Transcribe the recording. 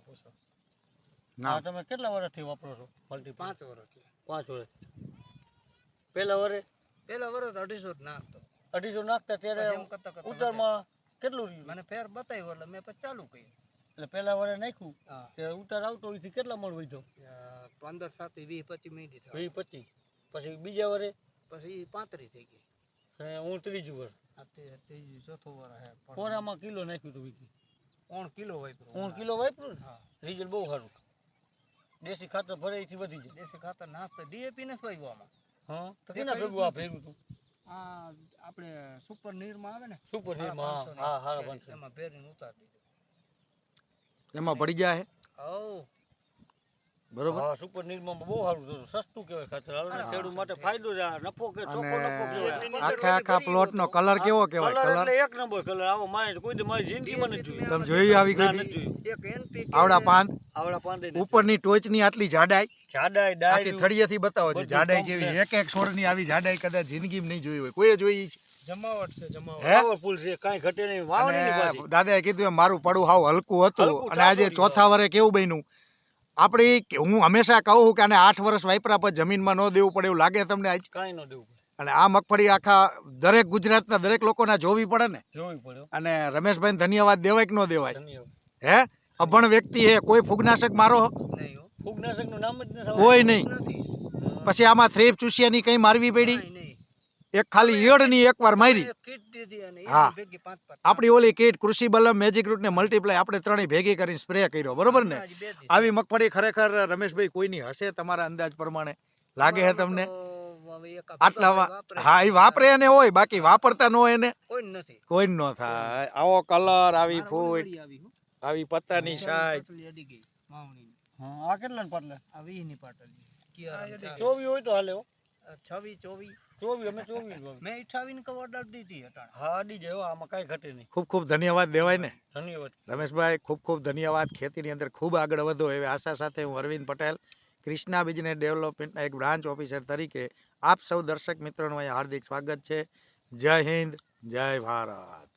પૂછો ના તમે કેટલા વર્ષથી વાપરો છો મલ્ટી? 5 વર્ષથી. 5 વર્ષ. પહેલા વર્ષ 250 જ નાખતો. 250 નાખતા ત્યારે પછી એમ કરતા ઉતારમાં કેટલું રહ્યું? મને ફેર બતાવ્યો એટલે મેં પછી ચાલુ કર્યું. એટલે પહેલા વર્ષે નાખ્યું હા ત્યારે ઉતાર આવતો હોય કેટલા મણ વધ્યો? 15 7 20 25 મિનિટ 20 25. પછી બીજા વર્ષે પછી 35 થઈ ગઈ. અને હું ત્રીજું વર્ષ. આ ત્રીજું ચોથું વર્ષ હે. કોરામાં કિલો નાખ્યું હતું વીકી. 3 કિલો વાપર્યું. 3 કિલો વાપર્યું ને? હા રિઝલ્ટ બહુ સારું. દેશી ખાતર ભરાઈથી વધી જાય. દેશી ખાતર નાખતા ડીએપી નથી વાવ્યું આમાં. હા તો કેના ભેગું આ ભેગું હતું? આ આપણે સુપર નીરમાં આવે ને સુપર નીરમાં. હા હા 500 એમાં ભેરીને ઉતારી દીધું. એમાં પડી જાય હે હવ બરોબર. હા સુપર નીરમાં બહુ સારું થતું. સસ્તું કહેવાય ખાતર. હાલો ને ખેડૂત માટે ફાયદો છે. આ નફો કે ચોખ્ખો નફો કહેવાય. આખા પ્લોટ નો કલર કેવો કહેવાય? કલર કલર એટલે એક નંબર કલર. આવો મારે કોઈ દી મારી જિંદગીમાં નથી જોયું. તમે જોઈ આવી ના કોઈ નથી જોયું. એક એનપી આવડા પાંદ આવડા પાંદે ઉપરની ટોચની આટલી જાડાઈ જાડાઈ આખી ડાયરી થળિયેથી બતાવો છો. બધું જાડાઈ complete. જેવી એક છોડની આવી જાડાઈ કદાચ જિંદગીમાં નહીં જોઈ હોય. કોઈએ જોઈ છે? જમાવટ છે જમાવટ. હે? પાવરફુલ છે. કાંઈ ઘટે નહીં. વાવણી ની અને પાછી. દાદાએ કીધું એમ મારું પડું હાવ હલકું હતું હલકું, અને આજે 400 ચોથા વર્ષે કેવું બન્યું હું હંમેશા કહું કે આને 8 વર્ષ વાપરા પર જમીનમાં ન દેવું પડે એવું લાગે તમને આજ? કાંઈ ન દેવું પડે. અને આ મગફળી આખા દરેક ગુજરાતના દરેક લોકોના જોવી પડે ને. જોવી પડે. અને રમેશભાઈ ધન્યવાદ દેવાય કે ન દેવાય? ધન્યવાદ. હે અભણ વ્યક્તિ હે કોઈ ફૂગનાશક મારો નહીં હો. ફૂગનાશક નું નામ જ નથી આવડતું. કોઈ નહીં. નથી. પછી આમાં થ્રેપ ચૂસિયાની કઈ મારવી પડી? કાંઈ નહીં. એક ખાલી ઈયળની એકવાર મારી. એક કીટ દીધી અને હા. એની ભેગી 5 આપણી ઓલી કીટ કૃષિ બલમ મેજિક રૂટ ને મલ્ટીપ્લાય આપણે ત્રણેય ભેગી કરીને સ્પ્રે કર્યો બરોબર ને? આવી મગફળી ખરેખર રમેશભાઈ કોઈની હશે તમારા અંદાજ પ્રમાણે લાગે છે તમને? આટલા હા એ વાપરે એને હોય બાકી વાપરતા ન હોય એને કોઈ નથી. કોઈ ન થાય. આવો કલર આવી મારે ફૂટ ઓલી આવી હો. આવી પત્તાની સાઈઝ પાટલી અડી ગઈ વાવણીની. હા આ કેટલા ને પાટલા? આ 20 ની પાટલી. કિયારામ 24 હોય તો હાલે હો. 26 24 24 અમે 24 મેં 28 ની ઓર્ડર દીધી અટાણે. હા અડી જાય હો. આમાં કાંઈ ઘટે નહીં. ખૂબ ખૂબ ધન્યવાદ દેવાય ને ધન્યવાદ. રમેશભાઈ. ખૂબ ખૂબ ધન્યવાદ. ખેતીની અંદર ખૂબ આગળ વધો એવી આશા સાથે હું અરવિંદ પટેલ ક્રિષ્ના બિઝનેસ ડેવલપમેન્ટના એક બ્રાન્ચ ઓફિસર તરીકે આપ સૌ દર્શક મિત્રોનું અહીંયા હાર્દિક સ્વાગત છે. જય હિન્દ જય ભારત.